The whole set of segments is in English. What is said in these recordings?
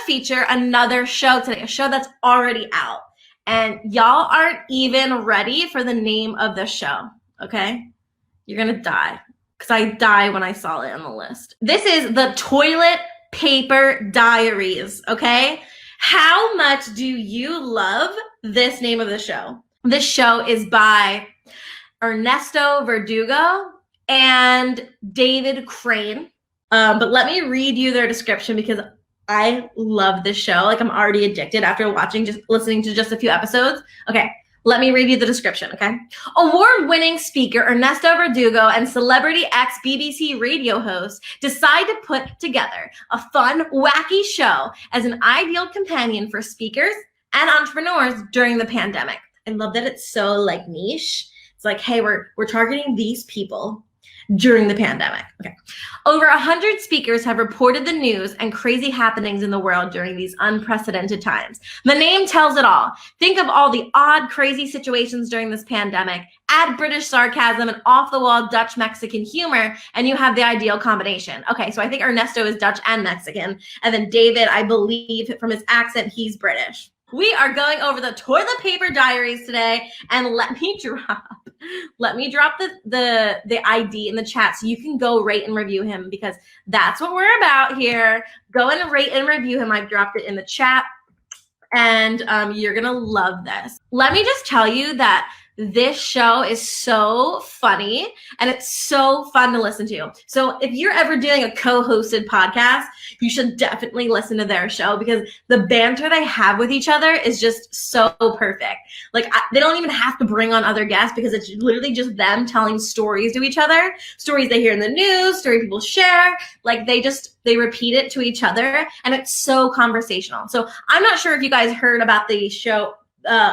feature another show today, a show that's already out. And y'all aren't even ready for the name of the show, okay? You're gonna die, because I died when I saw it on the list. This is the Toilet Paper Diaries, okay? How much do you love this name of the show? This show is by Ernesto Verdugo and David Crane. But let me read you their description because I love this show. Like, I'm already addicted after listening to just a few episodes. Okay, let me read you the description, okay? Award-winning speaker Ernesto Verdugo and celebrity ex-BBC radio host decide to put together a fun, wacky show as an ideal companion for speakers and entrepreneurs during the pandemic. I love that it's so like niche. It's like, hey, we're targeting these people during the pandemic. Okay. Over 100 speakers have reported the news and crazy happenings in the world during these unprecedented times. The name tells it all. Think of all the odd, crazy situations during this pandemic, add British sarcasm and off-the-wall Dutch-Mexican humor, and you have the ideal combination. Okay, so I think Ernesto is Dutch and Mexican, and then David, I believe from his accent, he's British. We are going over the Toilet Paper Diaries today, and let me drop the ID in the chat so you can go rate and review him, because that's what we're about here. Go and rate and review him. I've dropped it in the chat, and you're gonna love this. Let me just tell you that this show is so funny and it's so fun to listen to. So if you're ever doing a co-hosted podcast, you should definitely listen to their show, because the banter they have with each other is just so perfect. Like, they don't even have to bring on other guests, because it's literally just them telling stories to each other, stories they hear in the news, story people share. Like, they repeat it to each other, and it's so conversational. So I'm not sure if you guys heard about the show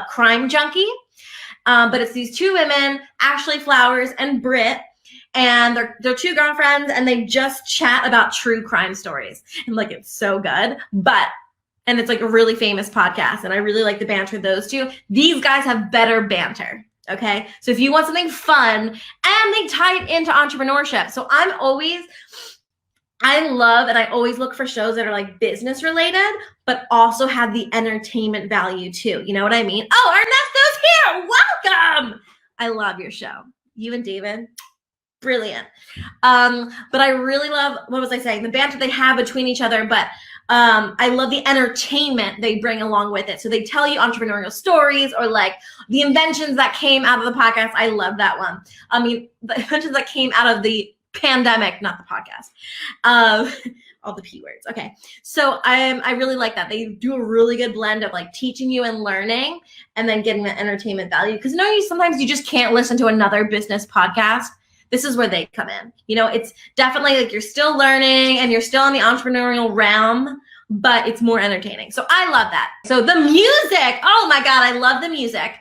Crime Junkie. But it's these two women, Ashley Flowers and Brit, and they're two girlfriends, and they just chat about true crime stories. And like, it's so good, and it's like a really famous podcast, and I really like the banter of those two. These guys have better banter. Okay. So if you want something fun, and they tie it into entrepreneurship. So I love, and I always look for shows that are like business related, but also have the entertainment value too. You know what I mean? Oh, Ernesto's here. Welcome. I love your show. You and David, brilliant. But I really love, what was I saying? The banter they have between each other, but I love the entertainment they bring along with it. So they tell you entrepreneurial stories, or like the inventions that came out of the podcast. I love that one. I mean, the inventions that came out of the pandemic, not the podcast. All the P words. Okay. So I really like that. They do a really good blend of like teaching you and learning, and then getting the entertainment value. Because sometimes you just can't listen to another business podcast. This is where they come in. You know, it's definitely like you're still learning and you're still in the entrepreneurial realm, but it's more entertaining. So I love that. So the music. Oh my God, I love the music.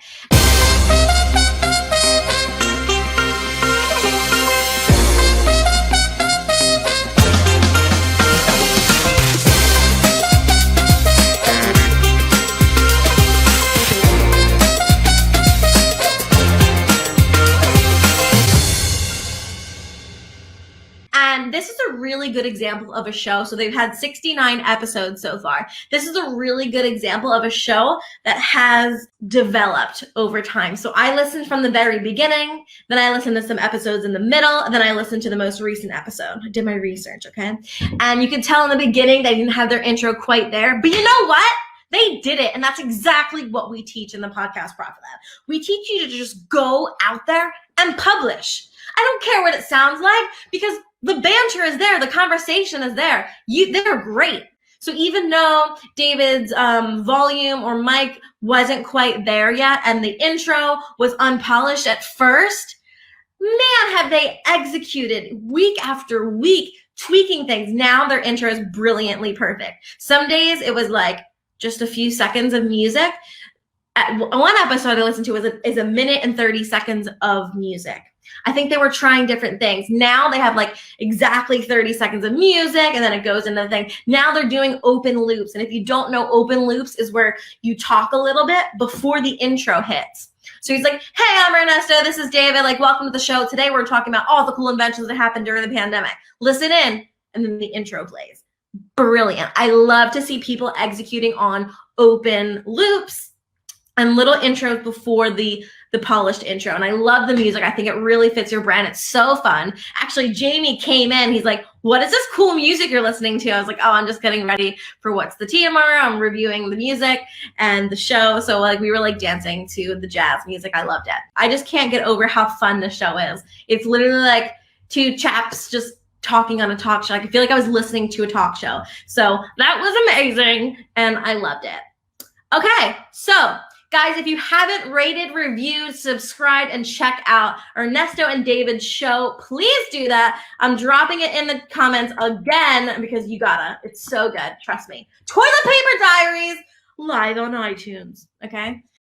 And this is a really good example of a show. So they've had 69 episodes so far. This is a really good example of a show that has developed over time. So I listened from the very beginning, then I listened to some episodes in the middle, and then I listened to the most recent episode. I did my research, okay? And you can tell in the beginning they didn't have their intro quite there, but you know what? They did it, and that's exactly what we teach in the Podcast Profit Lab. We teach you to just go out there and publish. I don't care what it sounds like, because the banter is there, the conversation is there. They're great. So even though David's volume or mic wasn't quite there yet, and the intro was unpolished at first, man, have they executed week after week, tweaking things. Now their intro is brilliantly perfect. Some days it was like just a few seconds of music. One episode I listened to is a minute and 30 seconds of music. I think they were trying different things. Now they have like exactly 30 seconds of music, and then it goes into the thing. Now they're doing open loops. And if you don't know, open loops is where you talk a little bit before the intro hits. So he's like, hey, I'm Ernesto. This is David. Like, welcome to the show. Today we're talking about all the cool inventions that happened during the pandemic. Listen in. And then the intro plays. brilliant. I love to see people executing on open loops and little intros before the polished intro. And I love the music. I think it really fits your brand. It's so fun. Actually, Jamie came in. He's like, what is this cool music you're listening to? I was like, oh, I'm just getting ready for What's the Tea tomorrow. I'm reviewing the music and the show. So like we were like dancing to the jazz music. I loved it. I just can't get over how fun the show is. It's literally like two chaps just talking on a talk show. I feel like I was listening to a talk show. So that was amazing. And I loved it. Okay, so guys, if you haven't rated, reviewed, subscribed, and check out Ernesto and David's show, please do that. I'm dropping it in the comments again because you gotta. It's so good. Trust me. Toilet Paper Diaries live on iTunes. Okay?